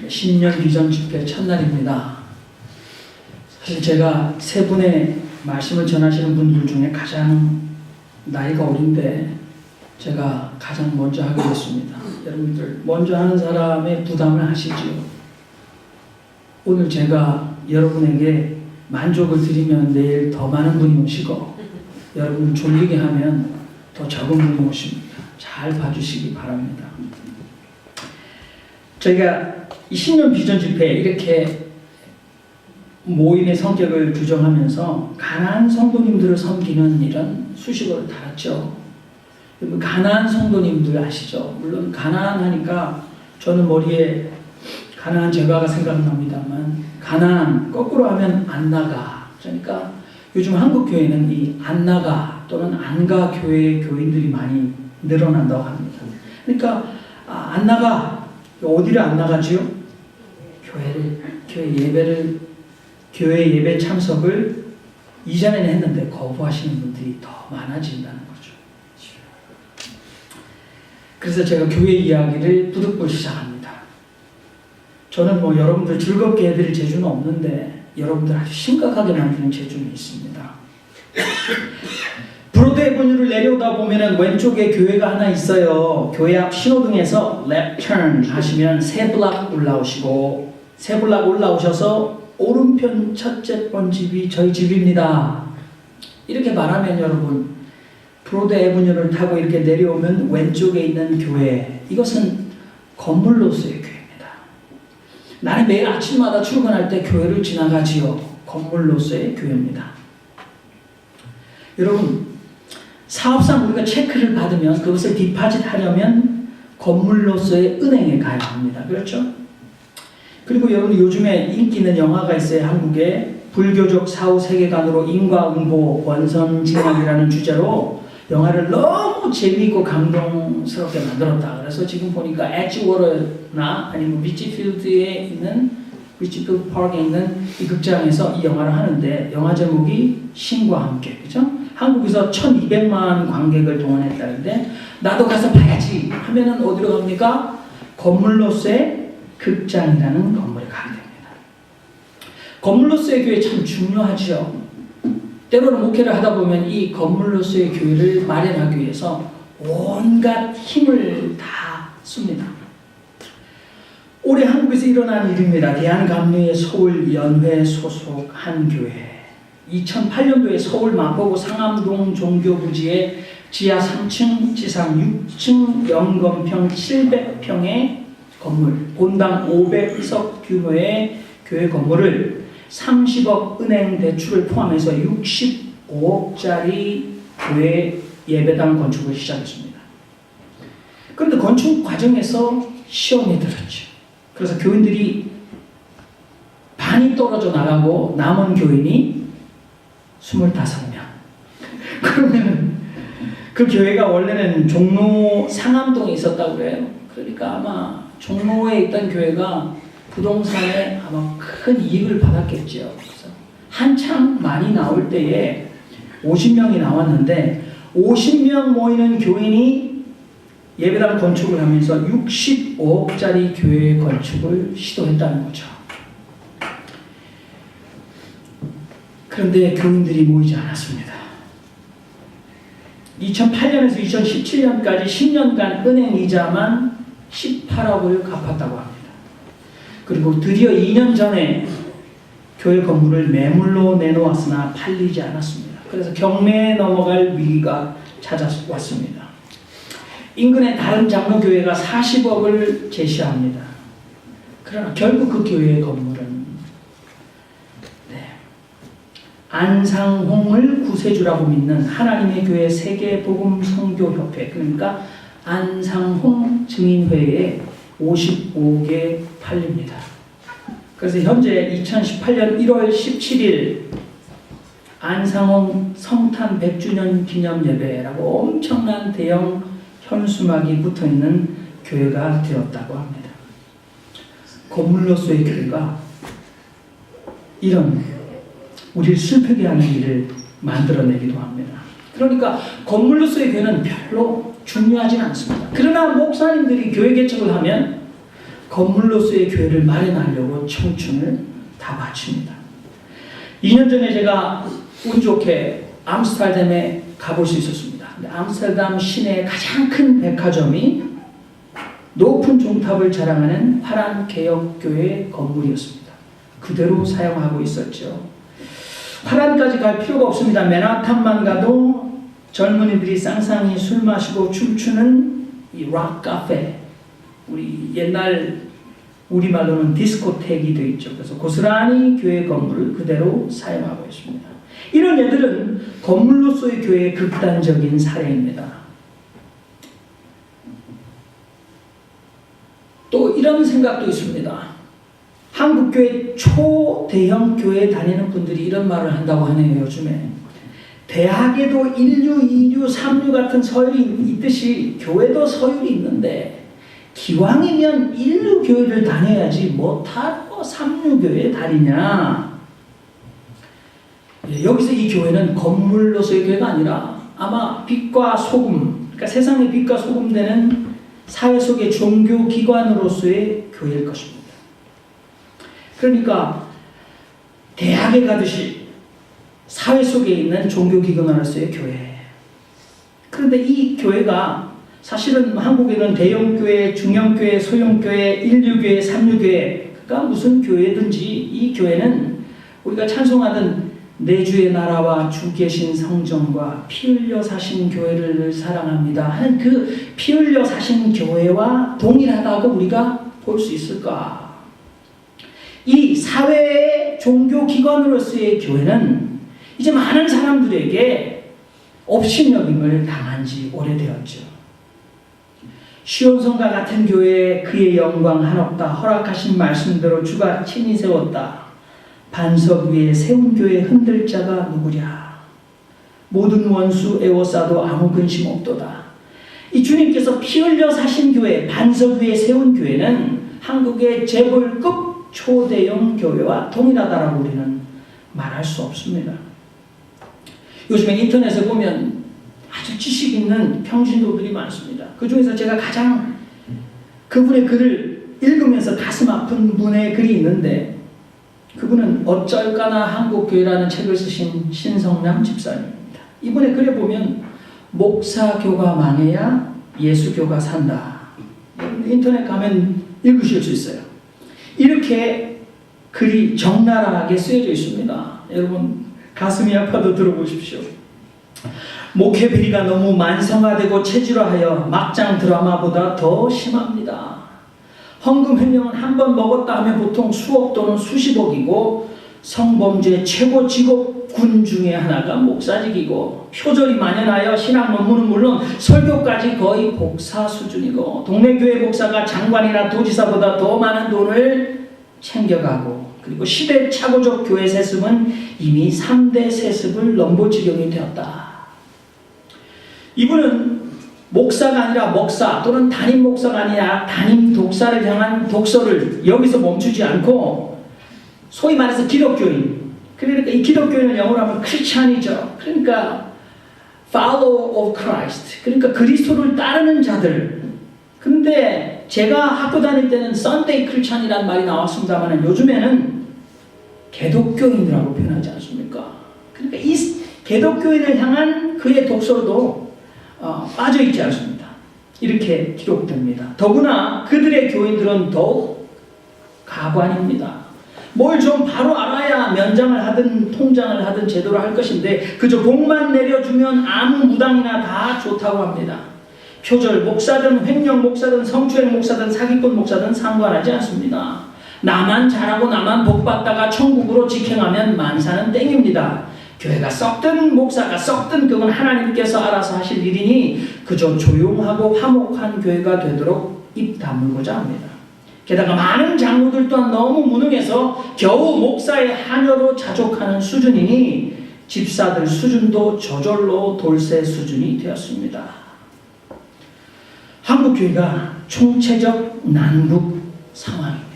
신년 비전 집회 첫날입니다. 사실 제가 세 분의 말씀을 전하시는 분들 중에 가장 나이가 어린데 제가 가장 먼저 하게 됐습니다. 여러분들 먼저 하는 사람의 부담을 하시지요. 오늘 제가 여러분에게 만족을 드리면 내일 더 많은 분이 오시고 여러분을 졸리게 하면 더 적은 분이 오십니다. 잘 봐주시기 바랍니다. 저희가 이 신년 비전 집회에 이렇게 모임의 성격을 규정하면서 가난한 성도님들을 섬기는 일은 수식어를 달았죠. 가난한 성도님들 아시죠? 물론 가난하니까 저는 머리에 가난한 제가가 생각납니다만 가난 거꾸로 하면 안 나가. 그러니까 요즘 한국 교회는 이 안 나가 또는 안 가 교회 교인들이 많이 늘어난다고 합니다. 그러니까 안 나가. 어디를 안 나가지요? 교회 예배 참석을 이전에는 했는데 거부하시는 분들이 더 많아진다는 거죠. 그래서 제가 교회 이야기를 부득불 시작합니다. 저는 여러분들 즐겁게 해드릴 재주는 없는데 여러분들 아주 심각하게 만드는 재주는 있습니다. 브로드 애버뉴를 내려오다 보면은 왼쪽에 교회가 하나 있어요. 교회 앞 신호등에서 left turn 하시면 세 블락 올라오시고 세 블락 올라오셔서 오른편 첫째 번 집이 저희 집입니다. 이렇게 말하면 여러분 브로드 애버뉴를 타고 이렇게 내려오면 왼쪽에 있는 교회, 이것은 건물로서의 교회입니다. 나는 매일 아침마다 출근할 때 교회를 지나가지요. 건물로서의 교회입니다. 여러분 사업상 우리가 체크를 받으면 그것을 디파짓하려면 건물로서의 은행에 가야 합니다. 그렇죠? 그리고 여러분 요즘에 인기 있는 영화가 있어요. 한국에 불교적 사후 세계관으로 인과응보 원선징악이라는 주제로 영화를 너무 재미있고 감동스럽게 만들었다. 그래서 지금 보니까 에지워터나 아니면 리치필드에 있는 리치필드 파크에 있는 이 극장에서 이 영화를 하는데 영화 제목이 신과 함께, 그죠? 한국에서 1200만 관객을 동원했다는데 나도 가서 봐야지 하면은 어디로 갑니까? 건물로서의 극장이라는 건물에 가게 됩니다. 건물로서의 교회 참 중요하죠. 때로는 목회를 하다 보면 이 건물로서의 교회를 마련하기 위해서 온갖 힘을 다 씁니다. 올해 한국에서 일어난 일입니다. 대한감리회 서울연회 소속 한 교회. 2008년도에 서울 마포구 상암동 종교부지에 지하 3층, 지상 6층, 연건평 700평의 건물, 본당 500석 규모의 교회 건물을 30억 은행 대출을 포함해서 65억짜리 교회 예배당 건축을 시작했습니다. 그런데 건축 과정에서 시험이 들었죠. 그래서 교인들이 반이 떨어져 나가고 남은 교인이 25명. 그러면 그 교회가 원래는 종로 상암동에 있었다고 그래요. 그러니까 아마 종로에 있던 교회가 부동산에 아마 큰 이익을 받았겠죠. 그래서 한참 많이 나올 때에 50명이 나왔는데 50명 모이는 교인이 예배당 건축을 하면서 65억짜리 교회 건축을 시도했다는 거죠. 그런데 교인들이 모이지 않았습니다. 2008년에서 2017년까지 10년간 은행 이자만 18억을 갚았다고 합니다. 그리고 드디어 2년 전에 교회 건물을 매물로 내놓았으나 팔리지 않았습니다. 그래서 경매에 넘어갈 위기가 찾아왔습니다. 인근의 다른 장로교회가 40억을 제시합니다. 그러나 결국 그 교회의 건물은 안상홍을 구세주라고 믿는 하나님의 교회 세계복음선교협회, 그러니까 안상홍 증인회에 55억에 팔립니다. 그래서 현재 2018년 1월 17일 안상홍 성탄 100주년 기념 예배라고 엄청난 대형 현수막이 붙어있는 교회가 되었다고 합니다. 건물로서의 교회가 이런 우리를 슬프게 하는 일을 만들어내기도 합니다. 그러니까 건물로서의 교회는 별로 중요하진 않습니다. 그러나 목사님들이 교회 개척을 하면 건물로서의 교회를 마련하려고 청춘을 다 바칩니다. 2년 전에 제가 운 좋게 암스테르담에 가볼 수 있었습니다. 암스테르담 시내의 가장 큰 백화점이 높은 종탑을 자랑하는 화란 개혁교회 건물이었습니다. 그대로 사용하고 있었죠. 화란까지 갈 필요가 없습니다. 맨하탄만 가도 젊은이들이 쌍쌍이 술 마시고 춤추는 이 락 카페, 우리 옛날 우리말로는 디스코텍이 되어 있죠. 그래서 고스란히 교회 건물을 그대로 사용하고 있습니다. 이런 예들은 건물로서의 교회의 극단적인 사례입니다. 또 이런 생각도 있습니다. 한국교회 초대형 교회에 다니는 분들이 이런 말을 한다고 하네요. 요즘에 대학에도 1류, 2류, 3류 같은 서열이 있듯이 교회도 서열이 있는데 기왕이면 1류 교회를 다녀야지 뭐 타고 3류 교회에 다니냐. 여기서 이 교회는 건물로서의 교회가 아니라 아마 빛과 소금, 그러니까 세상의 빛과 소금 되는 사회 속의 종교기관으로서의 교회일 것입니다. 그러니까 대학에 가듯이 사회 속에 있는 종교기관으로서의 교회. 그런데 이 교회가 사실은 한국에는 대형교회, 중형교회, 소형교회, 1류교회, 3류교회가 무슨 교회든지 이 교회는 우리가 찬송하던 내 주의 나라와 주 계신 성전과 피 흘려 사신 교회를 사랑합니다 하는 그 피 흘려 사신 교회와 동일하다고 우리가 볼 수 있을까? 이 사회의 종교기관으로서의 교회는 이제 많은 사람들에게 업신여김을 당한 지 오래되었죠. 시온성과 같은 교회에 그의 영광 한없다 허락하신 말씀대로 주가 친히 세웠다. 반석 위에 세운 교회 흔들 자가 누구랴. 모든 원수 애워싸도 아무 근심 없도다. 이 주님께서 피 흘려 사신 교회, 반석 위에 세운 교회는 한국의 재벌급 초대형 교회와 동일하다라고 우리는 말할 수 없습니다. 요즘에 인터넷에 보면 아주 지식 있는 평신도들이 많습니다. 그 중에서 제가 가장 그분의 글을 읽으면서 가슴 아픈 분의 글이 있는데 그분은 어쩔까나 한국교회라는 책을 쓰신 신성남 집사님입니다. 이분의 글에 보면 목사교가 망해야 예수교가 산다. 인터넷 가면 읽으실 수 있어요. 이렇게 글이 적나라하게 쓰여져 있습니다. 여러분 가슴이 아파도 들어보십시오. 목회 비리가 너무 만성화되고 체질화하여 막장 드라마보다 더 심합니다. 헌금 횡령은 한 번 먹었다 하면 보통 수억 또는 수십억이고 성범죄 최고 직업군 중에 하나가 목사직이고 표절이 만연하여 신학 논문은 물론 설교까지 거의 복사 수준이고 동네 교회 목사가 장관이나 도지사보다 더 많은 돈을 챙겨가고 그리고 시대착오적 교회 세습은 이미 3대 세습을 넘볼 지경이 되었다. 이분은 목사가 아니라 목사 또는 담임 목사가 아니라 담임 독사를 향한 독서를 여기서 멈추지 않고 소위 말해서 기독교인, 그러니까 이 기독교인을 영어로 하면 크리스찬이죠. 그러니까 follower of Christ, 그러니까 그리스도를 따르는 자들. 그런데 제가 학교 다닐 때는 Sunday 크리스찬이라는 말이 나왔습니다만 요즘에는 개독교인이라고 표현하지 않습니까? 그러니까 이 개독교인을 향한 그의 독서도 빠져있지 않습니다. 이렇게 기록됩니다. 더구나 그들의 교인들은 더욱 가관입니다. 뭘 좀 바로 알아야 면장을 하든 통장을 하든 제대로 할 것인데 그저 복만 내려주면 아무 무당이나 다 좋다고 합니다. 표절 목사든 횡령 목사든 성추행 목사든 사기꾼 목사든 상관하지 않습니다. 나만 잘하고 나만 복받다가 천국으로 직행하면 만사는 땡입니다. 교회가 썩든 목사가 썩든 그건 하나님께서 알아서 하실 일이니 그저 조용하고 화목한 교회가 되도록 입 다물고자 합니다. 게다가 많은 장로들 또한 너무 무능해서 겨우 목사의 하녀로 자족하는 수준이니 집사들 수준도 저절로 돌쇠 수준이 되었습니다. 한국교회가 총체적 난국 상황입니다.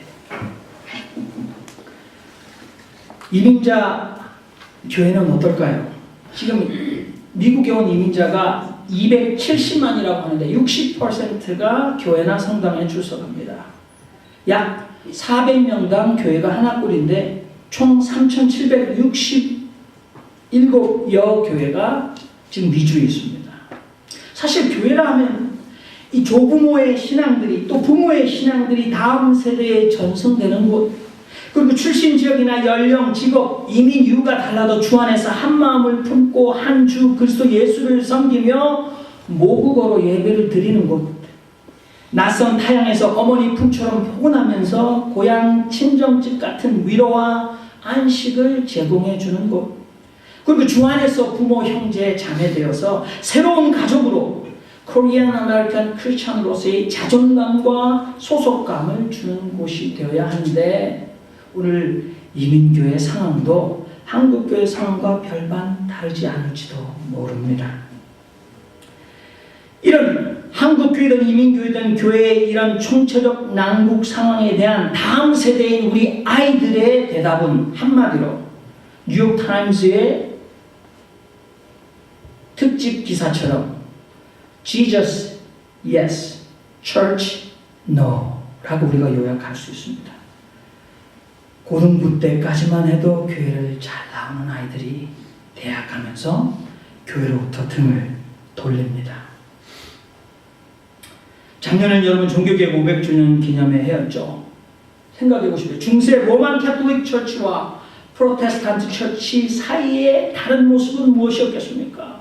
이민자 교회는 어떨까요? 지금 미국에 온 이민자가 270만이라고 하는데 60%가 교회나 성당에 출석합니다. 약 400명당 교회가 하나꼴인데 총 3,767여 교회가 지금 미주에 있습니다. 사실 교회라 하면 이 조부모의 신앙들이 또 부모의 신앙들이 다음 세대에 전승되는 곳, 그리고 출신 지역이나 연령, 직업, 이민 이유가 달라도 주 안에서 한 마음을 품고 한 주 그리스도 예수를 섬기며 모국어로 예배를 드리는 곳, 낯선 타향에서 어머니 품처럼 포근하면서 고향 친정집 같은 위로와 안식을 제공해 주는 곳, 그리고 주 안에서 부모, 형제, 자매 되어서 새로운 가족으로 코리안 아메리칸 크리스천으로서의 자존감과 소속감을 주는 곳이 되어야 하는데, 오늘 이민교회 상황도 한국교회 상황과 별반 다르지 않을지도 모릅니다. 이런 한국교회든 이민교회든 교회의 이런 총체적 난국 상황에 대한 다음 세대인 우리 아이들의 대답은 한마디로 뉴욕타임스의 특집 기사처럼 Jesus, yes, church, no 라고 우리가 요약할 수 있습니다. 고등부 때까지만 해도 교회를 잘 나오는 아이들이 대학 가면서 교회로부터 등을 돌립니다. 작년엔 여러분 종교개혁 500주년 기념회 해였죠. 생각해보시죠. 중세 로만 캐톨릭 처치와 프로테스탄트 처치 사이의 다른 모습은 무엇이었겠습니까?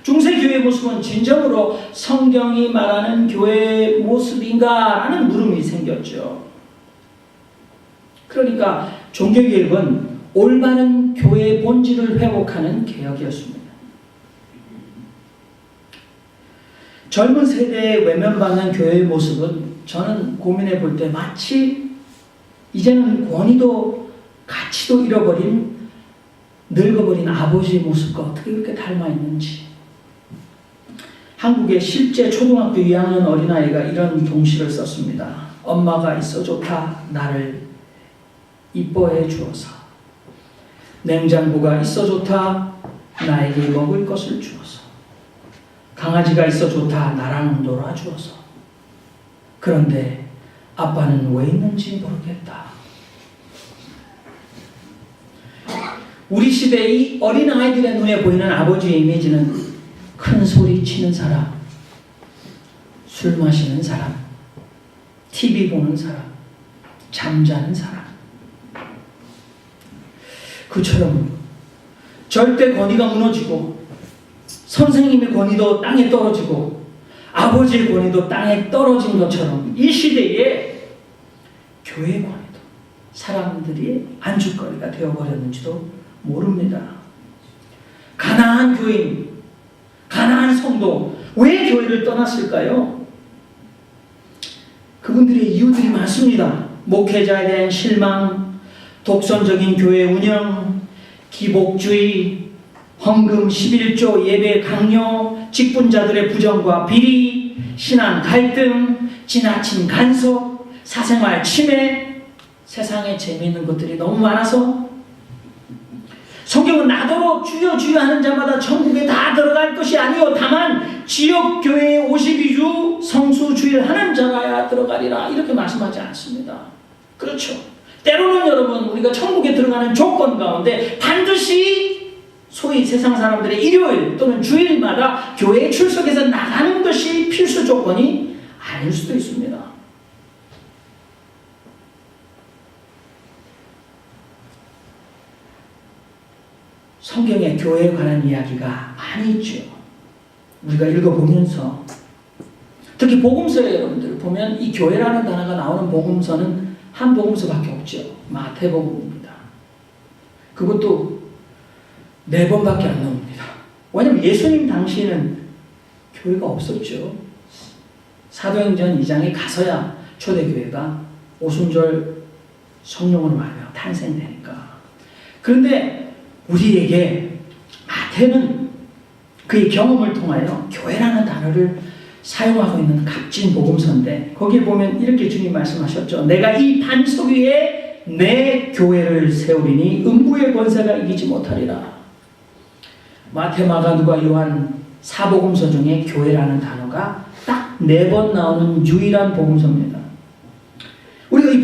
중세 교회의 모습은 진정으로 성경이 말하는 교회의 모습인가? 라는 물음이 생겼죠. 그러니까 종교개혁은 올바른 교회의 본질을 회복하는 개혁이었습니다. 젊은 세대에 외면받는 교회의 모습은 저는 고민해 볼 때 마치 이제는 권위도 가치도 잃어버린 늙어버린 아버지의 모습과 어떻게 그렇게 닮아 있는지. 한국의 실제 초등학교 2학년 어린아이가 이런 동시를 썼습니다. 엄마가 있어 좋다 나를 이뻐해 주어서, 냉장고가 있어 좋다 나에게 먹을 것을 주어서, 강아지가 있어 좋다 나랑 놀아주어서, 그런데 아빠는 왜 있는지 모르겠다. 우리 시대의 어린아이들의 눈에 보이는 아버지의 이미지는 큰 소리 치는 사람, 술 마시는 사람, TV 보는 사람, 잠자는 사람. 그처럼 절대 권위가 무너지고 선생님의 권위도 땅에 떨어지고 아버지의 권위도 땅에 떨어진 것처럼 이 시대에 교회의 권위도 사람들이 안주거리가 되어버렸는지도 모릅니다. 가난한 교인, 가난한 성도, 왜 교회를 떠났을까요? 그분들의 이유들이 많습니다. 목회자에 대한 실망, 독선적인 교회 운영, 기복주의, 헌금 11조 예배 강요, 직분자들의 부정과 비리, 신앙 갈등, 지나친 간섭, 사생활 침해, 세상에 재미있는 것들이 너무 많아서 성경은 나더러 주여 주여 하는 자마다 천국에 다 들어갈 것이 아니요 다만 지역교회에 52주 성수주의를 하는 자라야 들어가리라 이렇게 말씀하지 않습니다. 그렇죠. 때로는 여러분 우리가 천국에 들어가는 조건 가운데 반드시 소위 세상 사람들의 일요일 또는 주일마다 교회에 출석해서 나가는 것이 필수 조건이 아닐 수도 있습니다. 성경에 교회에 관한 이야기가 많이 있죠. 우리가 읽어보면서 특히 복음서에 여러분들 보면 이 교회라는 단어가 나오는 복음서는 한 복음서밖에 없죠. 마태복음입니다. 그것도 4번밖에 안 나옵니다. 왜냐하면 예수님 당시에는 교회가 없었죠. 사도행전 2장에 가서야 초대교회가 오순절 성령으로 말하며 탄생되니까. 그런데 우리에게 마태는 그의 경험을 통하여 교회라는 단어를 사용하고 있는 값진 복음서인데 거기에 보면 이렇게 주님 말씀하셨죠. 내가 이 반석 위에 내 교회를 세우리니 음부의 권세가 이기지 못하리라. 마태, 마가, 누가, 요한 4복음서 중에 교회라는 단어가 딱 4번 나오는 유일한 복음서입니다.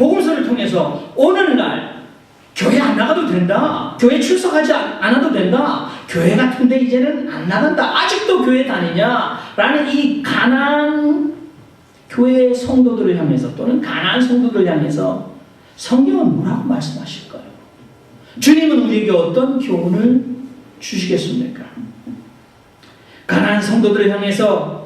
복음서를 통해서 오늘날 교회 안 나가도 된다. 교회 출석하지 않아도 된다. 교회 같은데 이제는 안 나간다. 아직도 교회 다니냐? 라는 이 가난한 교회 성도들을 향해서 또는 가난한 성도들을 향해서 성경은 뭐라고 말씀하실까요? 주님은 우리에게 어떤 교훈을 주시겠습니까? 가난한 성도들을 향해서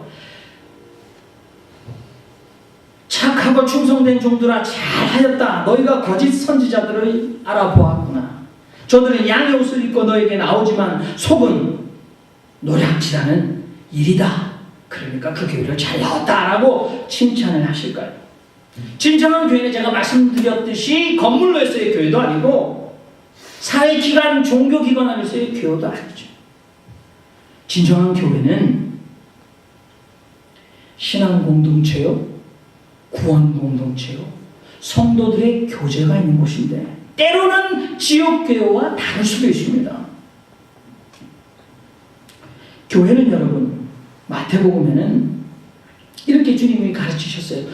착하고 충성된 종들아 잘하였다. 너희가 거짓 선지자들을 알아보았구나. 저들은 양의 옷을 입고 너에게 나오지만 속은 노략질하는 일이다. 그러니까 그 교회를 잘 나왔다라고 칭찬을 하실까요? 진정한 교회는 제가 말씀드렸듯이 건물로서의 교회도 아니고 사회기관, 종교기관 안에서의 교회도 아니죠. 진정한 교회는 신앙 공동체요, 구원 공동체요, 성도들의 교제가 있는 곳인데 때로는 지역교회와 다를 수도 있습니다. 교회는 여러분 마태복음에는 이렇게 주님이 가르치셨어요.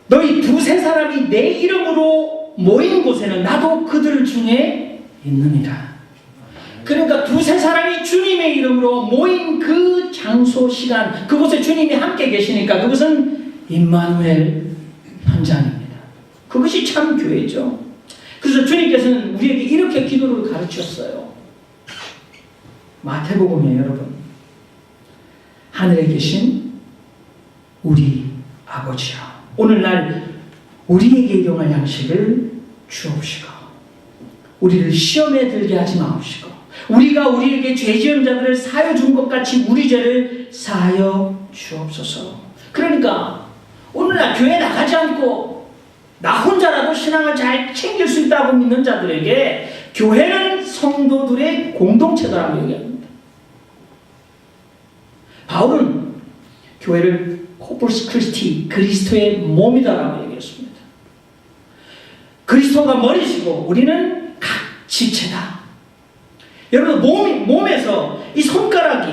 너희 두세 사람이 내 이름으로 모인 곳에는 나도 그들 중에 있느니라. 그러니까 두세 사람이 주님의 이름으로 모인 그 장소, 시간, 그곳에 주님이 함께 계시니까 그것은 임마누엘 현장입니다. 그것이 참 교회죠. 그래서 주님께서는 우리에게 이렇게 기도를 가르쳤어요. 마태복음에 여러분, 하늘에 계신 우리 아버지여, 오늘날 우리에게 일용할 양식을 주옵시고 우리를 시험에 들게 하지 마옵시고 우리가 우리에게 죄 지은 자들을 사하여 준 것 같이 우리 죄를 사하여 주옵소서. 그러니까 오늘날 교회 나가지 않고 나 혼자라도 신앙을 잘 챙길 수 있다고 믿는 자들에게 교회는 성도들의 공동체다라고 얘기합니다. 바울은 교회를 코뿔스 크리스티, 그리스도의 몸이다라고 얘기했습니다. 그리스도가 머리시고 우리는 각 지체다. 여러분 몸에서 이 손가락이,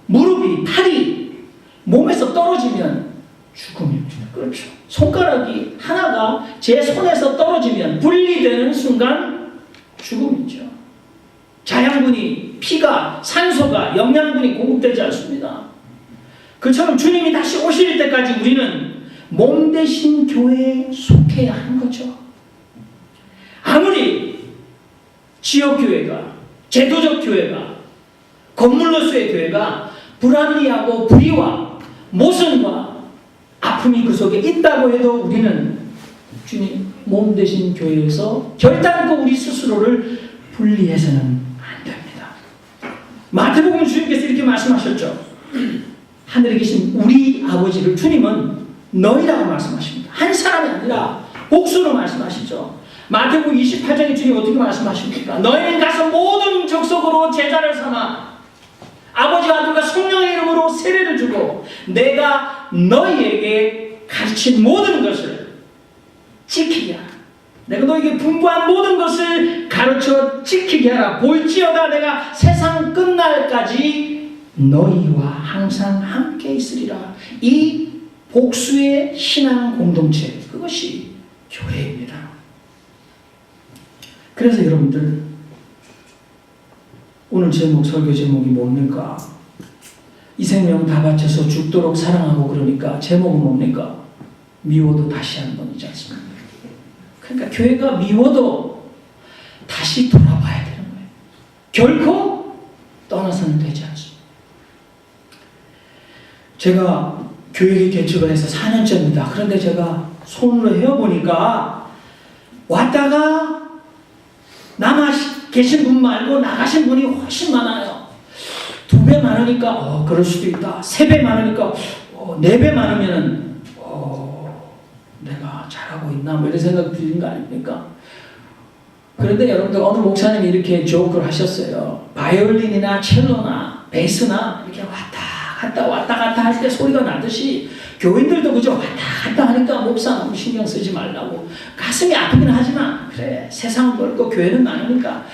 무릎이, 팔이 몸에서 떨어지면 죽음입니다. 그렇죠. 손가락이 하나가 제 손에서 떨어지면 분리되는 순간 죽음이죠. 자양분이, 피가, 산소가, 영양분이 공급되지 않습니다. 그처럼 주님이 다시 오실 때까지 우리는 몸 대신 교회에 속해야 하는 거죠. 아무리 지역교회가, 제도적 교회가, 건물로서의 교회가 불합리하고 불의와 모순과 아픔이 그 속에 있다고 해도 우리는 주님 몸 대신 교회에서 결단코 우리 스스로를 분리해서는 안 됩니다. 마태복음 주님께서 이렇게 말씀하셨죠. 하늘에 계신 우리 아버지를 주님은 너희라고 말씀하십니다. 한 사람이 아니라 복수로 말씀하시죠. 마태복음 28장에 주님 어떻게 말씀하십니까? 너희는 가서 모든 족속으로 제자를 삼아 아버지와 아들과 성령의 이름으로 세례를 주고 내가 너희에게 가르친 모든 것을 지키게 하라. 내가 너희에게 분부한 모든 것을 가르쳐 지키게 하라. 볼지어다 내가 세상 끝날까지 너희와 항상 함께 있으리라. 이 복수의 신앙 공동체, 그것이 교회입니다. 그래서 여러분들 오늘 설교 제목이 뭡니까? 이 생명 다 바쳐서 죽도록 사랑하고 그러니까 제목은 뭡니까? 미워도 다시 한 번이지 않습니까? 그러니까 교회가 미워도 다시 돌아봐야 되는 거예요. 결코 떠나서는 되지 않습니다. 제가 교회에 개척을 해서 4년째입니다. 그런데 제가 손으로 헤어보니까 왔다가 남아 계신 분 말고 나가신 분이 훨씬 많아요. 2배 많으니까 그럴 수도 있다. 3배 많으니까 4배 많으면은 내가 잘하고 있나 뭐 이런 생각 드는 거 아닙니까? 그런데 여러분들 어느 목사님이 이렇게 조크를 하셨어요. 바이올린이나 첼로나 베이스나 이렇게 왔다 갔다 할 때 소리가 나듯이 교인들도 그저 왔다 갔다 하니까 목사 너무 신경 쓰지 말라고. 가슴이 아프긴 하지만 그래 세상은 넓고 교회는 많으니까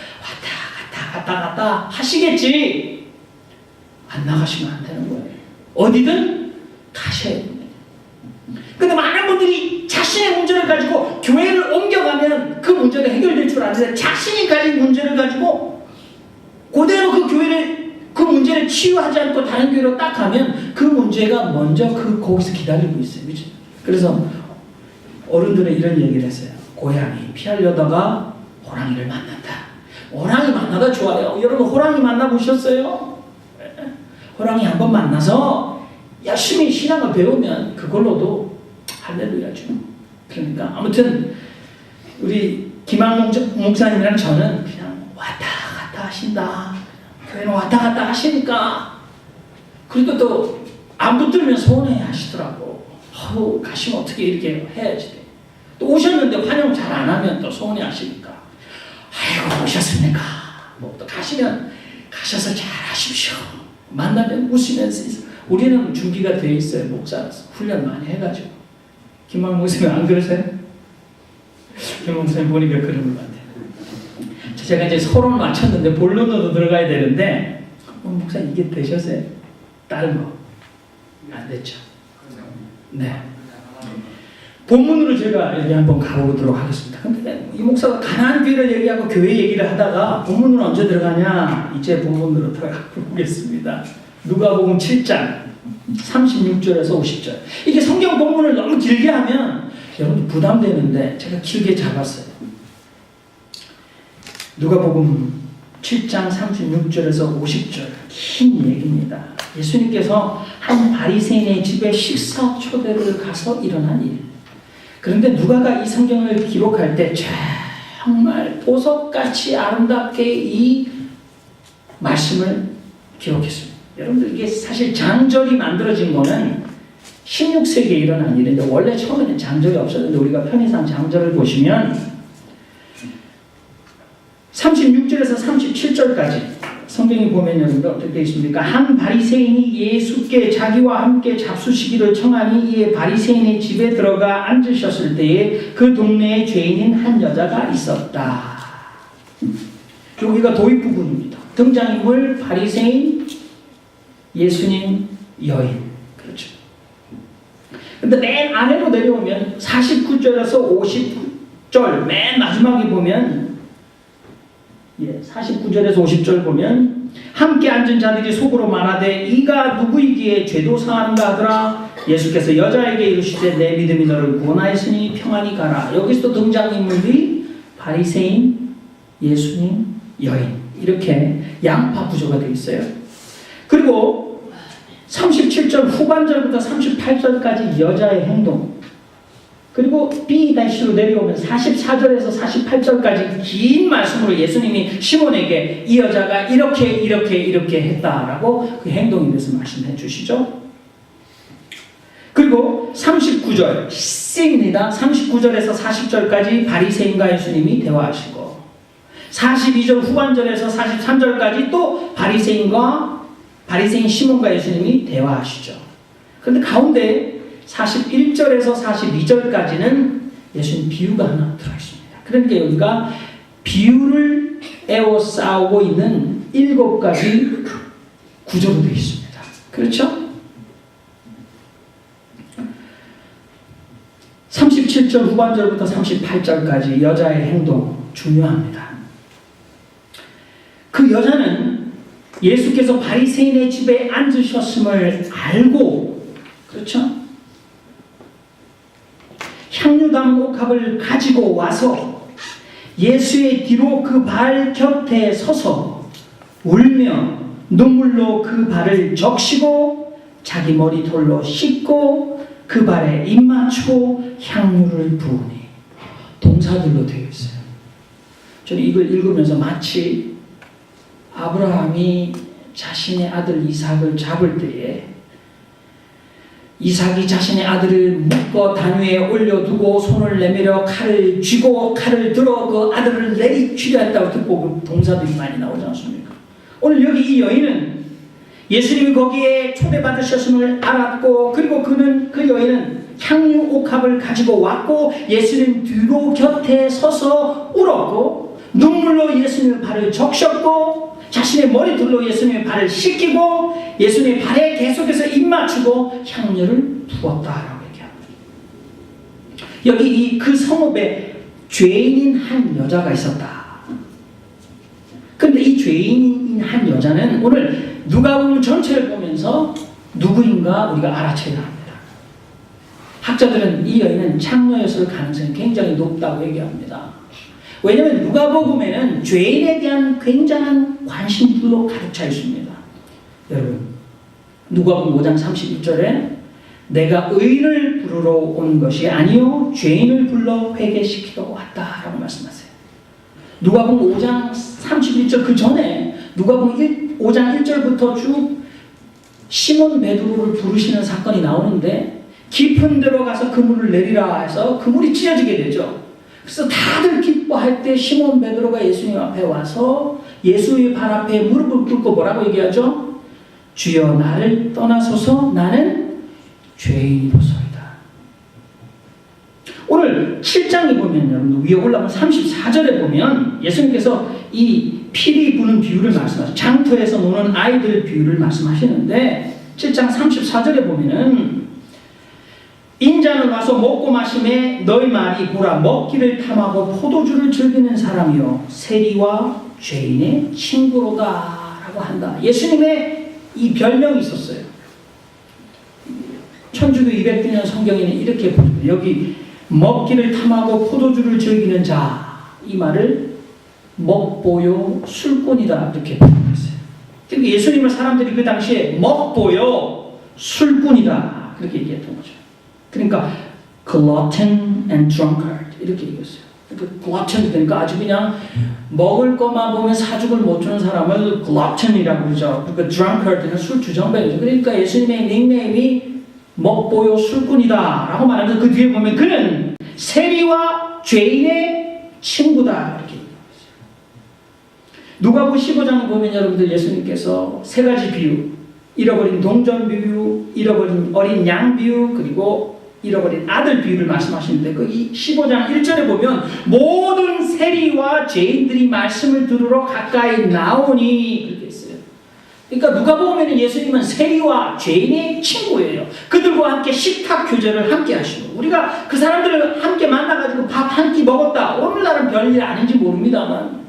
왔다 갔다 하시겠지. 안 나가시면 안 되는 거예요. 어디든 가셔야 됩니다. 근데 많은 분들이 자신의 문제를 가지고 교회를 아니라 자신이 가진 문제를 가지고 그대로 그 교회를 그 문제를 치유하지 않고 다른 교회로 딱 가면 그 문제가 먼저 거기서 기다리고 있어요. 그렇죠? 그래서 어른들은 이런 얘기를 했어요. 고양이 피하려다가 호랑이를 만난다. 호랑이 만나다 좋아요. 여러분 호랑이 만나보셨어요? 호랑이 한번 만나서 열심히 신앙을 배우면 그걸로도 할렐루야죠. 그러니까 아무튼 우리 김한 목사님이랑 저는 그냥 왔다 갔다 하신다. 교회는 왔다 갔다 하시니까 그리고 또 안 붙들면 서운해 하시더라고. 가시면 어떻게 이렇게 해야지. 또 오셨는데 환영 잘 안 하면 또 서운해 하시니까 아이고 오셨습니까? 뭐 또 가시면 가셔서 잘 하십시오. 만나면 웃으면서 우리는 준비가 되어 있어요. 목사라서 훈련 많이 해가지고. 김만 목사님 안 그러세요? 김 목사님 보니까 그런 것 같아요. 제가 이제 서론을 마쳤는데 본론으로 들어가야 되는데 목사님 이게 되셨어요? 다른 거 안 됐죠? 네. 본문으로 제가 여기 한번 가보도록 하겠습니다. 근데 이 목사가 가나안 교회를 얘기하고 교회 얘기를 하다가 본문으로 언제 들어가냐? 이제 본문으로 들어가 보겠습니다. 누가복음 7장 36절에서 50절. 이게 성경 본문을 너무 길게 하면 여러분 부담되는데 제가 길게 잡았어요. 누가복음 7장 36절에서 50절 긴 얘기입니다. 예수님께서 한 바리새인의 집에 식사 초대를 가서 일어난 일. 그런데 누가가 이 성경을 기록할 때 정말 보석같이 아름답게 이 말씀을 기록했습니다. 여러분들 이게 사실 장절이 만들어진 거는 16세기에 일어난 일인데 원래 처음에는 장절이 없었는데 우리가 편의상 장절을 보시면 36절에서 37절까지 성경이 보면 여러분들 어떻게 되어 있습니까? 한 바리새인이 예수께 자기와 함께 잡수시기를 청하니 이에 바리새인의 집에 들어가 앉으셨을 때에 그 동네에 죄인인 한 여자가 있었다. 여기가 도입 부분입니다. 등장인물 바리새인, 예수님, 여인. 그렇죠. 근데 맨 아래로 내려오면 49절에서 50절 맨 마지막에 보면 49절에서 50절 보면 함께 앉은 자들이 속으로 말하되 이가 누구이기에 죄도 사하는가 하더라. 예수께서 여자에게 이르시되 내 믿음이 너를 구원하였으니 평안히 가라. 여기서 등장인물들이 바리새인, 예수님, 여인 이렇게 양파 구조가 되어 있어요. 그리고 37절 후반절부터 38절까지 여자의 행동, 그리고 B-로 내려오면 44절에서 48절까지 긴 말씀으로 예수님이 시몬에게 이 여자가 이렇게 했다라고 그 행동에 대해서 말씀해 주시죠. 그리고 39절 C입니다. 39절에서 40절까지 바리새인과 예수님이 대화하시고 42절 후반절에서 43절까지 또 바리새인 시몬과 예수님이 대화하시죠. 그런데 가운데 41절에서 42절까지는 예수님 비유가 하나 들어있습니다. 그러니까 여기가 비유를 에워싸고 있는 7가지 구조로 되어 있습니다. 그렇죠? 37절 후반절부터 38절까지 여자의 행동 중요합니다. 그 여자는 예수께서 바리새인의 집에 앉으셨음을 알고, 그렇죠? 향유당 옥합을 가지고 와서 예수의 뒤로 그 발 곁에 서서 울며 눈물로 그 발을 적시고 자기 머리털로 씻고 그 발에 입 맞추고 향유를 부으니. 동사들로 되어 있어요. 저는 이걸 읽으면서 마치 아브라함이 자신의 아들 이삭을 잡을 때에 이삭이 자신의 아들을 묶어 단 위에 올려두고 손을 내밀어 칼을 쥐고 칼을 들어 그 아들을 내리치려 했다고 듣고 그 동사들이 많이 나오지 않습니까? 오늘 여기 이 여인은 예수님이 거기에 초대받으셨음을 알았고, 그리고 그 여인은 향유 옥합을 가지고 왔고 예수님 뒤로 곁에 서서 울었고 눈물로 예수님의 발을 적셨고 자신의 머리털로 예수님의 발을 씻기고 예수님의 발에 계속해서 입 맞추고 향유를 부었다라고 얘기합니다. 여기 그 성읍에 죄인인 한 여자가 있었다. 죄인인 한 여자는 오늘 누가복음 전체를 보면서 누구인가 우리가 알아채야 합니다. 학자들은 이 여인은 창녀였을 가능성이 굉장히 높다고 얘기합니다. 왜냐하면 누가복음에는 죄인에 대한 굉장한 관심들로 가득 차 있습니다. 여러분, 누가복음 5장 31절에 내가 의인을 부르러 온 것이 아니요 죄인을 불러 회개시키러 왔다라고 말씀하세요. 누가복음 5장 31절 그 전에 누가복음 5장 1절부터 쭉 시몬 베드로를 부르시는 사건이 나오는데 깊은 데로 가서 그물을 내리라 해서 그물이 찢어지게 되죠. 그래서 다들 기뻐할 때 시몬 베드로가 예수님 앞에 와서 예수의 발 앞에 무릎을 꿇고 뭐라고 얘기하죠? 주여 나를 떠나소서 나는 죄인이로소이다. 오늘 7장에 보면 여러분 위에 올라가면 34절에 보면 예수님께서 이 피리 부는 비유를 말씀하시죠. 장터에서 노는 아이들 비유를 말씀하시는데 7장 34절에 보면은 인자는 와서 먹고 마심에 너희 말이 보라 먹기를 탐하고 포도주를 즐기는 사람이요 세리와 죄인의 친구로다 라고 한다. 예수님의 이 별명이 있었어요. 천주교 200주년 성경에는 이렇게 보입니다. 여기 먹기를 탐하고 포도주를 즐기는 자 이 말을 먹보요 술꾼이다 이렇게 표현했어요. 그러니까 예수님을 사람들이 그 당시에 먹보요 술꾼이다 그렇게 얘기했던 거죠. 그러니까 glutton and drunkard 이렇게 얘기했어요. 그러니까 glutton 그러니까 아주 그냥 먹을 것만 보면 사죽을 못 주는 사람을 glutton이라고 그러죠. 그러니까 drunkard는 술 주정뱅이죠. 그러니까 예수님의 닉네임이 먹보요 술꾼이다 라고 말하면서 그 뒤에 보면 그는 세리와 죄인의 친구다 이렇게 얘기합니다. 누가복음 15장 보면 여러분들 예수님께서 세 가지 비유 잃어버린 동전 비유, 잃어버린 어린 양 비유, 그리고 잃어버린 아들 비유를 말씀하시는데 그 15장 1절에 보면 모든 세리와 죄인들이 말씀을 들으러 가까이 나오니 그렇게 했어요. 그러니까 누가복음에는 예수님은 세리와 죄인의 친구예요. 그들과 함께 식탁 교제를 함께 하시고 우리가 그 사람들을 함께 만나가지고 밥 한 끼 먹었다. 오늘날은 별일 아닌지 모릅니다만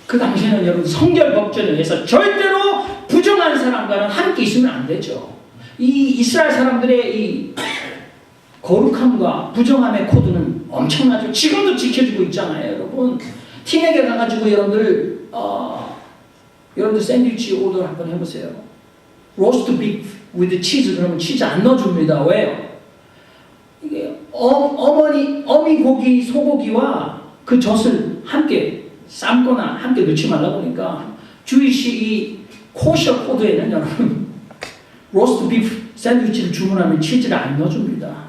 그 당시에는 여러분 성결법전을 위해서 절대로 부정한 사람과는 함께 있으면 안 되죠. 이 이스라엘 사람들의 이 거룩함과 부정함의 코드는 엄청나죠. 지금도 지켜주고 있잖아요, 여러분. 팀에게 가가지고 여러분들 샌드위치 오더 한번 해보세요. 로스트 비프 with 치즈 그러면 치즈 안 넣어줍니다. 왜요? 이게 어미 고기, 소고기와 그 젖을 함께 삶거나 함께 넣지 말라고 하니까 주이시 이 코셔 코드에는 여러분 로스트 비프 샌드위치를 주문하면 치즈를 안 넣어줍니다.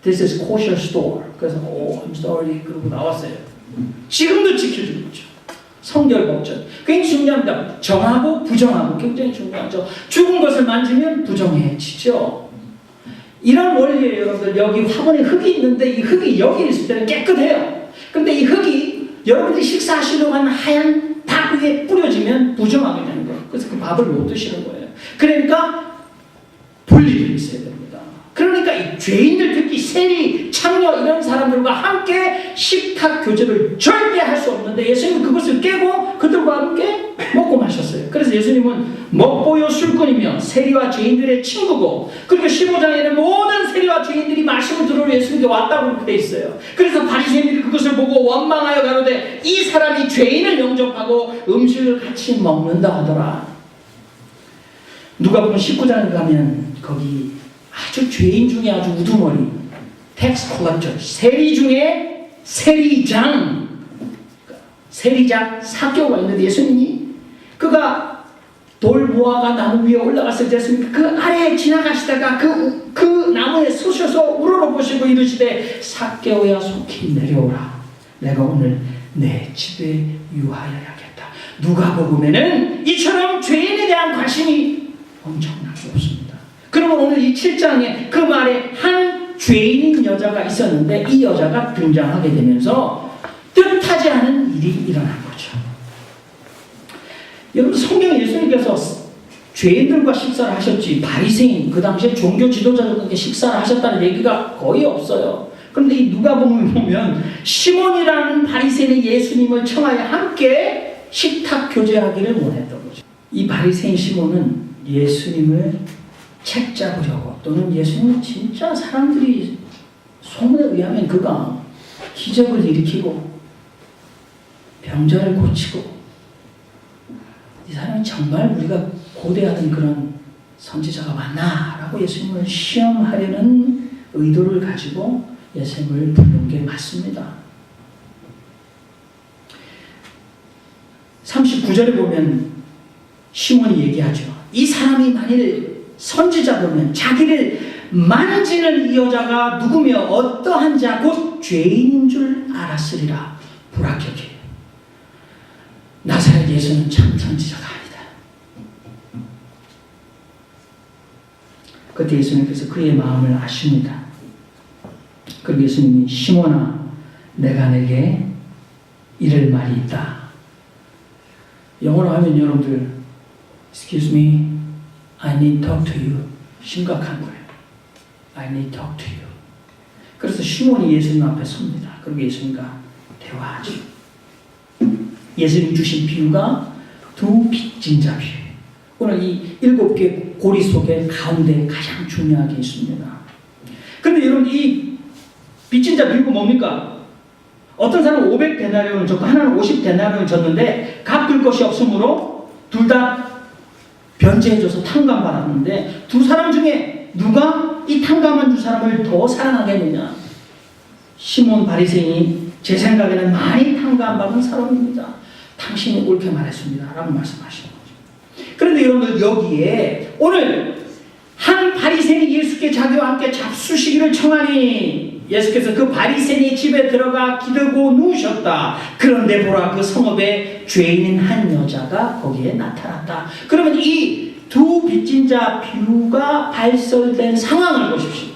This is kosher store. 그래서 I'm sorry 그러고 나왔어요. 지금도 지켜주고 있죠. 성결법전 굉장히 중요합니다. 정하고 부정하고 굉장히 중요하죠. 죽은 것을 만지면 부정해지죠. 이런 원리에 여러분들 여기 화분에 흙이 있는데 이 흙이 여기 있을 때는 깨끗해요. 그런데 이 흙이 여러분들이 식사하시려고 하는 하얀 밥 위에 뿌려지면 부정하게 되는 거예요. 그래서 그 밥을 못 드시는 거예요. 그러니까 분리되어 있어야 됩니다. 그러니까 이 죄인들 특히 세리, 창녀 이런 사람들과 함께 식탁 교제를 절대 할 수 없는데 예수님은 그것을 깨고 그들과 함께 먹고 마셨어요. 그래서 예수님은 먹보요 술꾼이며 세리와 죄인들의 친구고 그리고 15장에는 모든 세리와 죄인들이 말씀을 들으러 예수님께 왔다고 그렇게 돼 있어요. 그래서 바리새인들이 그것을 보고 원망하여 가로되 이 사람이 죄인을 영접하고 음식을 같이 먹는다 하더라. 누가복음 19장에 가면 거기 아주 죄인 중에 아주 우두머리 텍스 컬렉터 세리 중에 세리장 사개오가 있는데 예수님이 그가 돌 모아가 나무 위에 올라갔을 때 예수님이 그 아래에 지나가시다가 그 나무에 서셔서 우러러보시고 이르시되 사개오야 속히 내려오라 내가 오늘 내 집에 유하여야겠다. 누가복음에는 이처럼 죄인에 대한 관심이 엄청나게 없습니다. 그러면 오늘 이 7장에 그 말에 한 죄인인 여자가 있었는데 이 여자가 등장하게 되면서 뜻하지 않은 일이 일어난 거죠. 여러분 성경에 예수님께서 죄인들과 식사를 하셨지 바리새인 그 당시에 종교 지도자들과 식사를 하셨다는 얘기가 거의 없어요. 그런데 이 누가복음을 보면 시몬이라는 바리새인이 예수님을 청하여 함께 식탁 교제하기를 원했던 거죠. 이 바리새인 시몬은 예수님을 책 잡으려고, 또는 예수님은 진짜 사람들이 소문에 의하면 그가 기적을 일으키고 병자를 고치고 이 사람이 정말 우리가 고대하던 그런 선지자가 맞나? 라고 예수님을 시험하려는 의도를 가지고 예수님을 부른 게 맞습니다. 39절에 보면 시몬이 얘기하죠. 이 사람이 만일 선지자라면 자기를 만지는 이 여자가 누구며 어떠한 자 곧 죄인인 줄 알았으리라. 불합격해요. 나사렛 예수는 참 선지자가 아니다. 그때 예수님께서 그의 마음을 아십니다. 그리고 예수님이 시몬아, 내가 내게 이를 말이 있다. 영어로 하면 여러분들 Excuse me, I need to talk to you. 심각한 거예요. I need to talk to you. 그래서 시몬이 예수님 앞에 섭니다. 그리고 예수님과 대화하죠. 예수님 주신 비유가 두 빚진 자 비유. 오늘 이 7개 고리 속에 가운데 가장 중요하게 있습니다. 그런데 여러분, 이 빚진 자 비유가 뭡니까? 어떤 사람은 500데나리온을 줬고 하나는 50데나리온을 줬는데 갚을 것이 없으므로 둘 다 변제해줘서 탕감받았는데 두 사람 중에 누가 이 탕감한 두 사람을 더 사랑하겠느냐? 시몬 바리새인이 제 생각에는 많이 탕감받은 사람입니다. 당신이 옳게 말했습니다. 라고 말씀하시는 거죠. 그런데 여러분들, 여기에 오늘 한 바리새인이 예수께 자기와 함께 잡수시기를 청하니 예수께서 그 바리새인의 집에 들어가 기르고 누우셨다. 그런데 보라, 그 성읍에 죄인인 한 여자가 거기에 나타났다. 그러면 이 두 빚진 자 비유가 발설된 상황을 보십시오.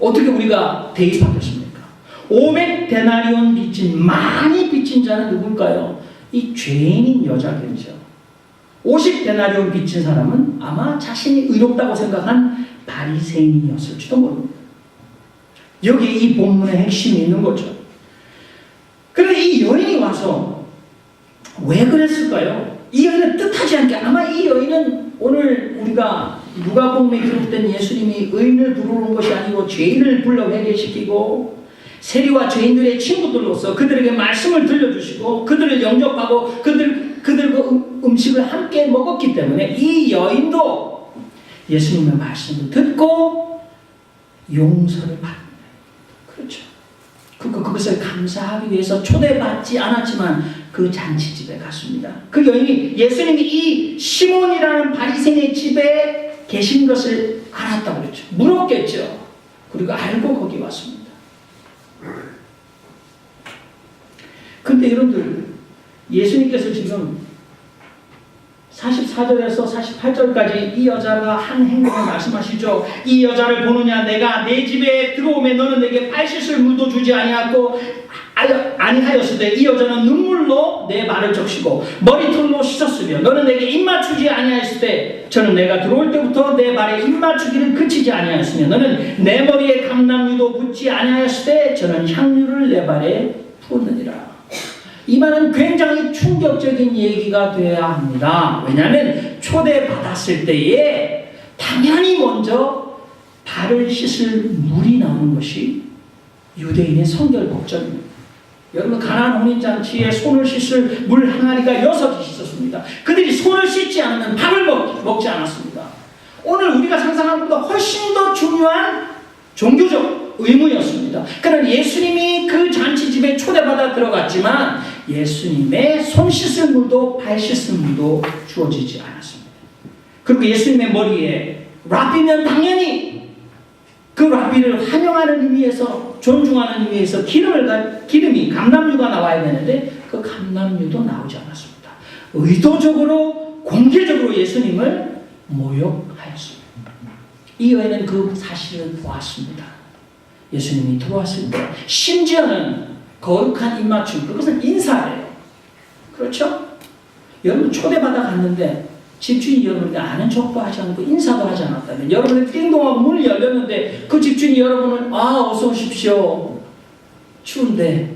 어떻게 우리가 대입하겠습니까? 500데나리온 빚진, 많이 빚진 자는 누굴까요? 이 죄인인 여자겠죠. 50데나리온 빚진 사람은 아마 자신이 의롭다고 생각한 바리새인이었을지도 모릅니다. 여기에 이 본문의 핵심이 있는 거죠. 그런데 이 여인이 와서 왜 그랬을까요? 이 여인은 뜻하지 않게, 아마 이 여인은 오늘 우리가 누가복음에 기록된 예수님이 의인을 부르는 것이 아니고 죄인을 불러 회개시키고 세리와 죄인들의 친구들로서 그들에게 말씀을 들려주시고 그들을 영접하고 그들과 음식을 함께 먹었기 때문에 이 여인도 예수님의 말씀을 듣고 용서를 받는, 그렇죠. 그것을 감사하기 위해서 초대받지 않았지만 그 잔치집에 갔습니다. 그 여인이 예수님이 이 시몬이라는 바리새인의 집에 계신 것을 알았다고 그랬죠. 물었겠죠. 그리고 알고 거기 왔습니다. 근데 여러분들, 예수님께서 지금 44절에서 48절까지 이 여자가 한 행동을 말씀하시죠. 이 여자를 보느냐? 내가 내 집에 들어오면 너는 내게 발씻을 물도 주지 아니하였으되 이 여자는 눈물로 내 발을 적시고 머리털로 씻었으며 너는 내게 입 맞추지 아니하였을 때 저는 내가 들어올 때부터 내 발에 입 맞추기를 그치지 아니하였으며 너는 내 머리에 감람유도 붓지 아니하였을 때 저는 향유를 내 발에 부었느니라. 이 말은 굉장히 충격적인 얘기가 되어야 합니다. 왜냐하면 초대받았을 때에 당연히 먼저 발을 씻을 물이 나오는 것이 유대인의 성결 법정입니다. 여러분, 가나안 혼인잔치에 손을 씻을 물 항아리가 6이 있었습니다. 그들이 손을 씻지 않으면 밥을 먹지 않았습니다. 오늘 우리가 상상하는 것보다 훨씬 더 중요한 종교적 의무였습니다. 그러나 예수님이 그 잔치집에 초대받아 들어갔지만 예수님의 손 씻을 물도 발 씻을 물도 주어지지 않았습니다. 그리고 예수님의 머리에 랍비면 당연히 그 랍비를 환영하는 의미에서, 존중하는 의미에서 기름이 감람유가 나와야 되는데 그 감람유도 나오지 않았습니다. 의도적으로 공개적으로 예수님을 모욕하였습니다. 이 여인은 그 사실을 보았습니다. 예수님이 들어왔을 때 심지어는 거룩한 입맞춤, 그것은 인사예요. 그렇죠? 여러분, 초대받아 갔는데 집주인이 여러분에게 아는 척도 하지 않고 인사도 하지 않았다면, 여러분의 띵동하고 문이 열렸는데 그 집주인이 여러분을 어서 오십시오, 추운데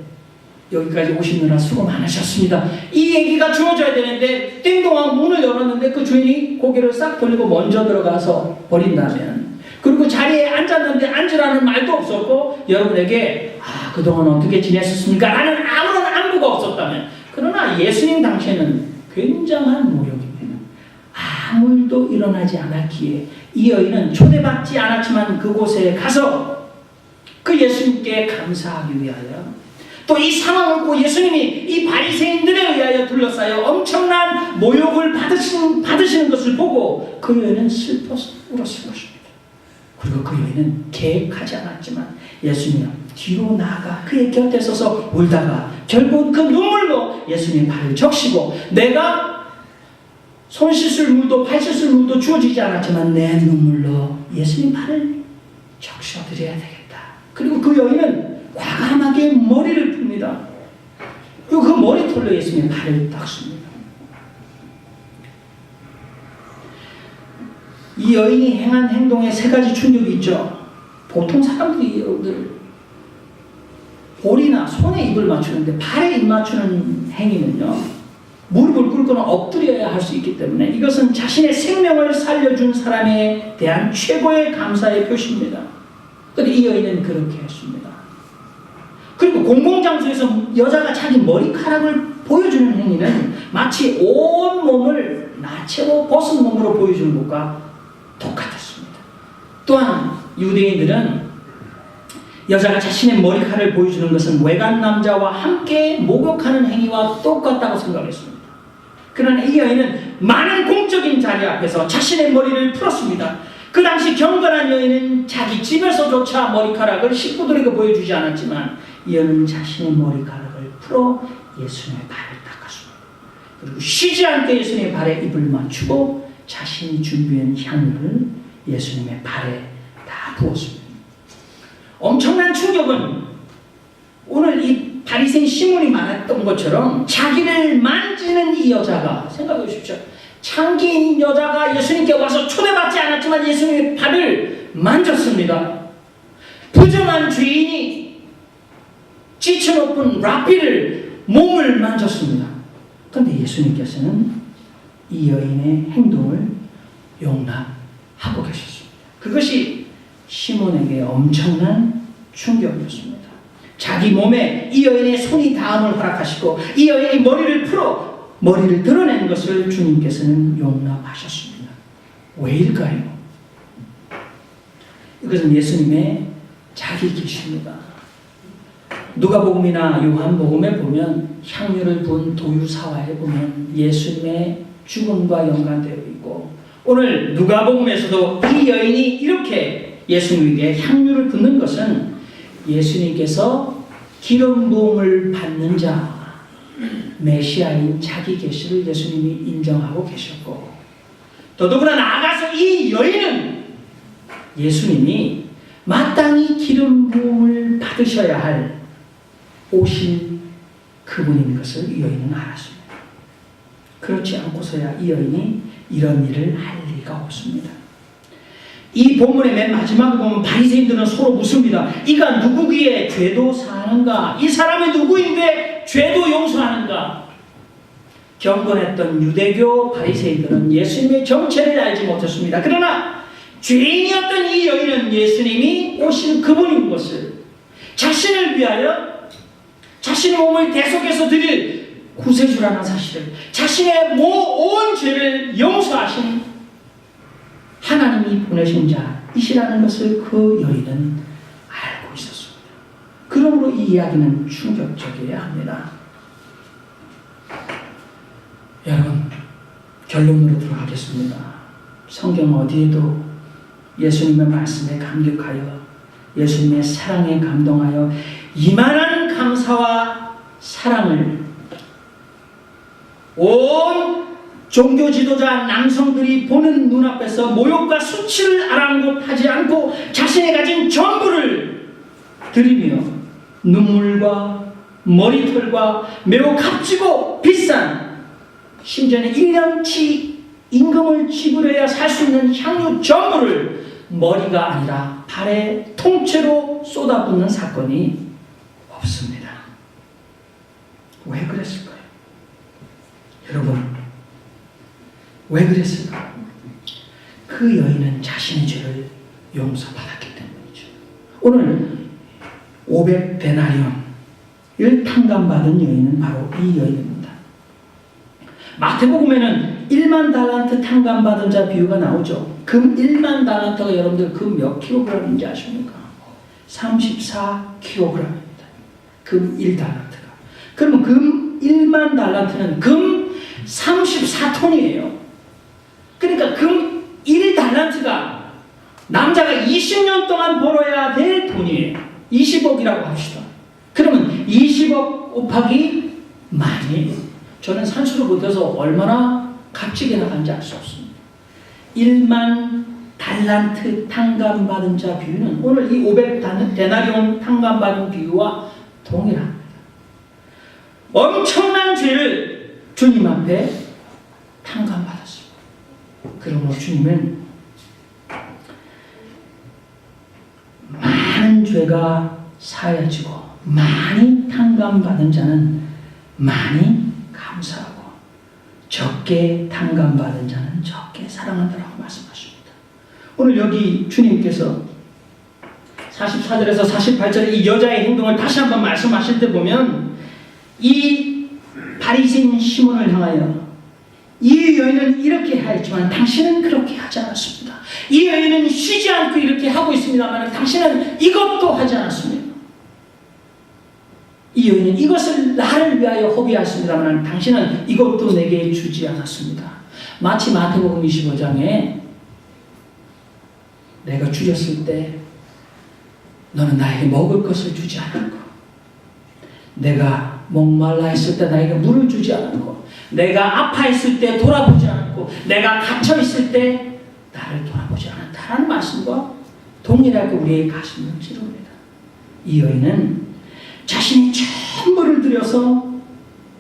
여기까지 오시느라 수고 많으셨습니다. 이 얘기가 주어져야 되는데 띵동하고 문을 열었는데 그 주인이 고개를 싹 돌리고 먼저 들어가서 버린다면, 그리고 자리에 앉았는데 앉으라는 말도 없었고 여러분에게 그동안 어떻게 지냈었습니까? 라는 아무런 안부가 없었다면, 그러나 예수님 당시에는 굉장한 모욕입니다. 아무 일도 일어나지 않았기에 이 여인은 초대받지 않았지만 그곳에 가서 그 예수님께 감사하기 위하여, 또 이 상황을 보고 예수님이 이 바리새인들에 의하여 둘러싸여 엄청난 모욕을 받으시는 것을 보고 그 여인은 슬퍼서 울었을 것입니다. 그리고 그 여인은 계획하지 않았지만 예수님 뒤로 나아가 그의 곁에 서서 울다가 결국 그 눈물로 예수님 발을 적시고, 내가 손 씻을 물도 발 씻을 물도 주어지지 않았지만 내 눈물로 예수님 발을 적셔드려야 되겠다. 그리고 그 여인은 과감하게 머리를 풉니다. 그리고 그 머리털로 예수님의 발을 닦습니다. 이 여인이 행한 행동에 세 가지 충격이 있죠. 보통 사람들이 여러분들 볼이나 손에 입을 맞추는데 발에 입 맞추는 행위는요, 무릎을 꿇거나 엎드려야 할 수 있기 때문에 이것은 자신의 생명을 살려준 사람에 대한 최고의 감사의 표시입니다. 그런데 이 여인은 그렇게 했습니다. 그리고 공공장소에서 여자가 자기 머리카락을 보여주는 행위는 마치 온 몸을 나체로 벗은 몸으로 보여주는 것과 똑같았습니다. 또한 유대인들은 여자가 자신의 머리카락을 보여주는 것은 외간 남자와 함께 목욕하는 행위와 똑같다고 생각했습니다. 그러나 이 여인은 많은 공적인 자리 앞에서 자신의 머리를 풀었습니다. 그 당시 경건한 여인은 자기 집에서조차 머리카락을 식구들에게 보여주지 않았지만 이 여인은 자신의 머리카락을 풀어 예수님의 발을 닦았습니다. 그리고 쉬지 않게 예수님의 발에 입을 맞추고 자신이 준비한 향유를 예수님의 발에 다 부었습니다. 엄청난 충격은 오늘 이 바리새인 시몬이 말했던 것처럼 자기를 만지는 이 여자가, 생각해 보십시오. 창기인 여자가 예수님께 와서 초대받지 않았지만 예수님의 발을 만졌습니다. 부정한 죄인이 지쳐높은 라피를 몸을 만졌습니다. 그런데 예수님께서는 이 여인의 행동을 용납하고 계셨습니다. 그것이 시몬에게 엄청난 충격이었습니다. 자기 몸에 이 여인의 손이 닿음을 허락하시고 이 여인이 머리를 풀어 머리를 드러낸 것을 주님께서는 용납하셨습니다. 왜일까요? 이것은 예수님의 자기 계시입니다. 누가복음이나 요한복음에 보면 향유를 부은 도유사화에 보면 예수님의 죽음과 연관되어 있고, 오늘 누가복음에서도 이 여인이 이렇게 예수님에게 향유를 붓는 것은 예수님께서 기름 부음을 받는 자 메시아인 자기 계시를 예수님이 인정하고 계셨고, 더더구나 나아가서 이 여인은 예수님이 마땅히 기름 부음을 받으셔야 할 오신 그분인 것을 이 여인은 알았습니다. 그렇지 않고서야 이 여인이 이런 일을 할 리가 없습니다. 이 본문의 맨 마지막에 보면 바리새인들은 서로 묻습니다. 이가 누구기에 죄도 사하는가? 이 사람이 누구인데 죄도 용서하는가? 경건했던 유대교 바리새인들은 예수님의 정체를 알지 못했습니다. 그러나 죄인이었던 이 여인은 예수님이 오신 그분인 것을, 자신을 위하여 자신의 몸을 대속해서 드릴 구세주라는 사실을, 자신의 온 죄를 용서하신 하나님이 보내신 자이시라는 것을 그 여인은 알고 있었습니다. 그러므로 이 이야기는 충격적이어야 합니다. 여러분, 결론으로 들어가겠습니다. 성경 어디에도 예수님의 말씀에 감격하여 예수님의 사랑에 감동하여 이만한 감사와 사랑을 온 종교 지도자 남성들이 보는 눈앞에서 모욕과 수치를 아랑곳하지 않고 자신이 가진 전부를 드리며 눈물과 머리털과 매우 값지고 비싼, 심지어는 1년치 임금을 지불해야 살 수 있는 향유 전부를 머리가 아니라 발에 통째로 쏟아붓는 사건이 없습니다. 왜 그랬을까요? 여러분, 왜 그랬을까요? 그 여인은 자신의 죄를 용서받았기 때문이죠. 오늘 500데나리온을 탕감받은 여인은 바로 이 여인입니다. 마태복음에는 1만 달란트 탕감받은 자 비유가 나오죠. 금 1만 달란트가 여러분들 금 몇 킬로그램인지 아십니까? 34kg입니다. 금 1달란트가. 그러면 금 1만 달란트는 금 34톤이에요. 그러니까 금 1달란트가 남자가 20년 동안 벌어야 될 돈이에요. 20억이라고 합시다. 그러면 20억 곱하기 만이에요. 저는 산수를 못해서 얼마나 값지게 나간지 알 수 없습니다. 1만 달란트 탕감받은 자 비유는 오늘 이 500데나리온 탕감받은 비유와 동일합니다. 엄청난 죄를 주님 앞에 탕감받았습니다. 그러므로 주님은 많은 죄가 사여지고 많이 탕감받은 자는 많이 감사하고 적게 탕감받은 자는 적게 사랑한다라고 말씀하십니다. 오늘 여기 주님께서 44절에서 48절에 이 여자의 행동을 다시 한번 말씀하실 때 보면 이 바리새인 시몬을 향하여 이 여인은 이렇게 하였지만 당신은 그렇게 하지 않았습니다. 이 여인은 쉬지 않고 이렇게 하고 있습니다만 당신은 이것도 하지 않았습니다. 이 여인은 이것을 나를 위하여 허비하였습니다만 당신은 이것도 내게 주지 않았습니다. 마치 마태복음 25장에 내가 죽였을 때 너는 나에게 먹을 것을 주지 않았고, 내가 목말라 했을 때 나에게 물을 주지 않았고, 내가 아파했을 때 돌아보지 않았고, 내가 갇혀있을 때 나를 돌아보지 않았다라는 말씀과 동일하게 우리의 가슴을 찌릅니다. 이 여인은 자신이 전부를 들여서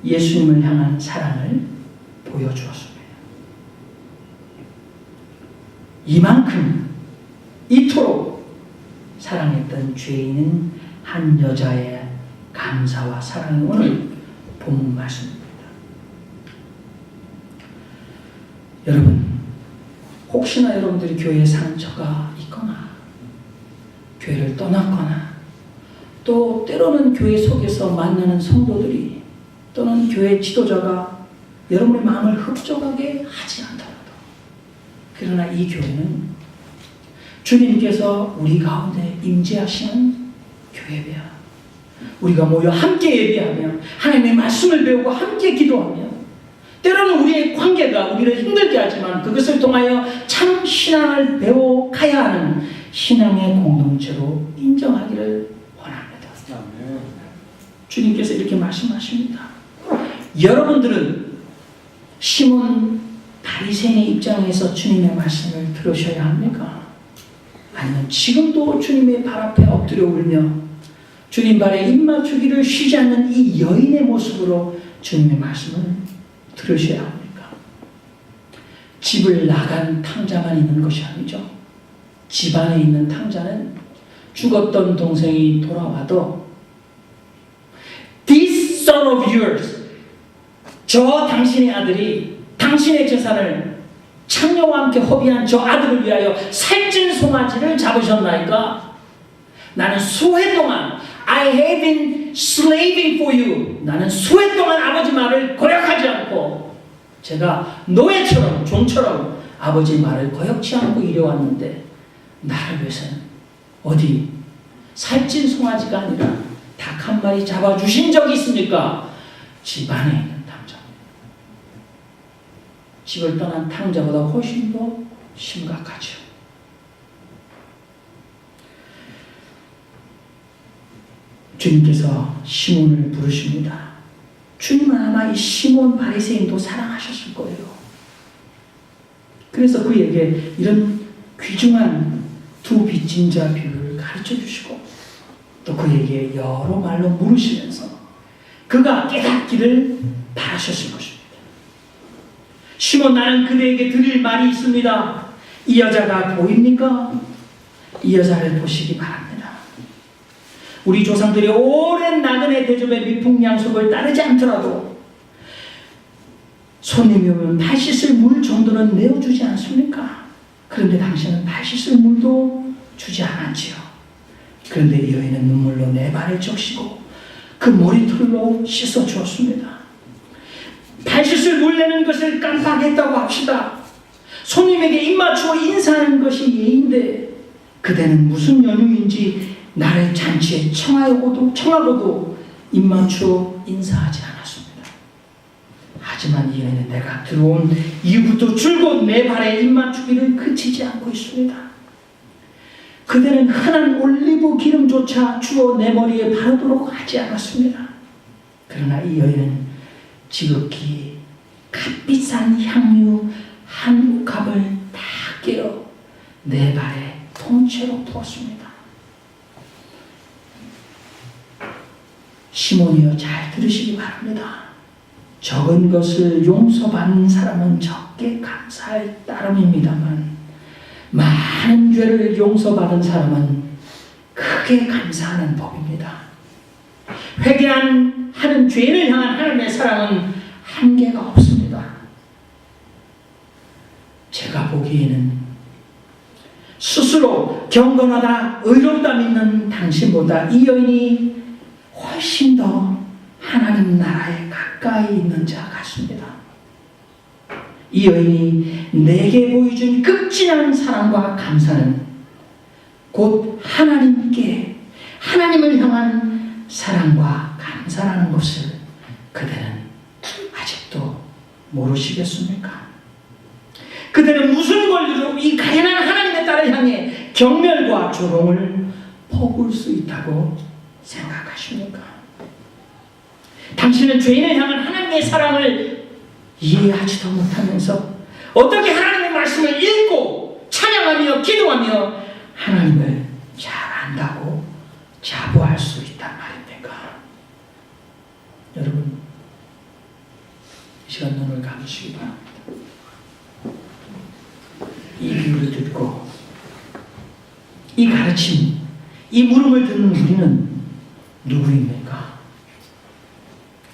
예수님을 향한 사랑을 보여주었습니다. 이만큼 이토록 사랑했던 죄인은 한 여자의 감사와 사랑이 오늘 본문 말씀입니다. 여러분, 혹시나 여러분들이 교회에 상처가 있거나 교회를 떠났거나 또 때로는 교회 속에서 만나는 성도들이 또는 교회 지도자가 여러분의 마음을 흡족하게 하지 않더라도, 그러나 이 교회는 주님께서 우리 가운데 임재하시는 교회배야. 우리가 모여 함께 예배하며 하나님의 말씀을 배우고 함께 기도하며 때로는 우리의 관계가 우리를 힘들게 하지만 그것을 통하여 참 신앙을 배워가야 하는 신앙의 공동체로 인정하기를 원합니다. 주님께서 이렇게 말씀하십니다. 여러분들은 시몬 바리새인의 입장에서 주님의 말씀을 들으셔야 합니까? 아니면 지금도 주님의 발 앞에 엎드려 울며 주님 발에 입 맞추기를 쉬지 않는 이 여인의 모습으로 주님의 말씀을 들으셔야 합니까? 집을 나간 탕자만 있는 것이 아니죠. 집안에 있는 탕자는 죽었던 동생이 돌아와도 This son of yours, 저 당신의 아들이 당신의 재산을 창녀와 함께 허비한 저 아들을 위하여 살찐 송아지를 잡으셨나이까? 나는 수해 동안 I have been slaving for you. 나는 수해 동안 아버지 말을 거역하지 않고 제가 노예처럼 종처럼 아버지 말을 거역치 않고 일해왔는데 나를 위해서는 어디 살찐 송아지가 아니라 닭 한 마리 잡아주신 적이 있습니까? 집 안에 있는 탕자입니다. 집을 떠난 탕자보다 훨씬 더 심각하죠. 주님께서 시몬을 부르십니다. 주님은 아마 이 시몬 바리새인도 사랑하셨을 거예요. 그래서 그에게 이런 귀중한 두 빚진 자 비유를 가르쳐 주시고 또 그에게 여러 말로 물으시면서 그가 깨닫기를 바라셨을 것입니다. 시몬, 나는 그대에게 드릴 말이 있습니다. 이 여자가 보입니까? 이 여자를 보시기 바랍니다. 우리 조상들이 오랜 나그네 대접의 미풍양속을 따르지 않더라도 손님이 오면 발 씻을 물 정도는 내어주지 않습니까? 그런데 당신은 발 씻을 물도 주지 않았지요. 그런데 이 여인은 눈물로 내 발을 적시고 그 머리털로 씻어 주었습니다. 발 씻을 물 내는 것을 깜빡했다고 합시다. 손님에게 입맞추어 인사하는 것이 예인데 그대는 무슨 연유인지 나를 잔치에 청하고도 입맞추어 인사하지 않았습니다. 하지만 이 여인은 내가 들어온 이후부터 줄곧 내 발에 입맞추기를 그치지 않고 있습니다. 그대는 흔한 올리브 기름조차 주어 내 머리에 바르도록 하지 않았습니다. 그러나 이 여인은 지극히 값비싼 향유 한 컵을 다 깨어 내 발에 통째로 부었습니다. 시몬이여 잘 들으시기 바랍니다. 적은 것을 용서받는 사람은 적게 감사할 따름입니다만 많은 죄를 용서받은 사람은 크게 감사하는 법입니다. 회개하는 죄를 향한 하나님의 사랑은 한계가 없습니다. 제가 보기에는 스스로 경건하다 의롭다 믿는 당신보다 이 여인이 훨씬 더 하나님 나라에 가까이 있는 자 같습니다. 이 여인이 내게 보여준 극진한 사랑과 감사는 곧 하나님을 향한 사랑과 감사라는 것을 그대는 아직도 모르시겠습니까? 그대는 무슨 권리로 이 가련한 하나님의 딸을 향해 경멸과 조롱을 퍼부을 수 있다고 생각하십니까? 당신은 죄인을 향한 하나님의 사랑을 이해하지도 못하면서 어떻게 하나님의 말씀을 읽고 찬양하며 기도하며 하나님을 잘 안다고 자부할 수 있단 말입니까? 여러분, 이 시간 눈을 감으시기 바랍니다. 이 비유를 듣고 이 가르침, 이 물음을 듣는 우리는 누구입니까?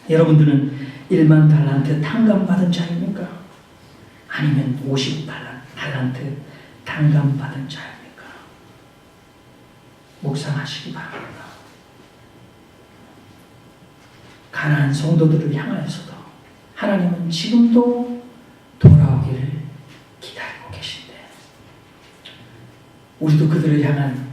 여러분들은 1만 달란트 탕감받은 자입니까? 아니면 50달란트 탕감받은 자입니까? 묵상하시기 바랍니다. 가난한 성도들을 향하여서도 하나님은 지금도 돌아오기를 기다리고 계신데 우리도 그들을 향한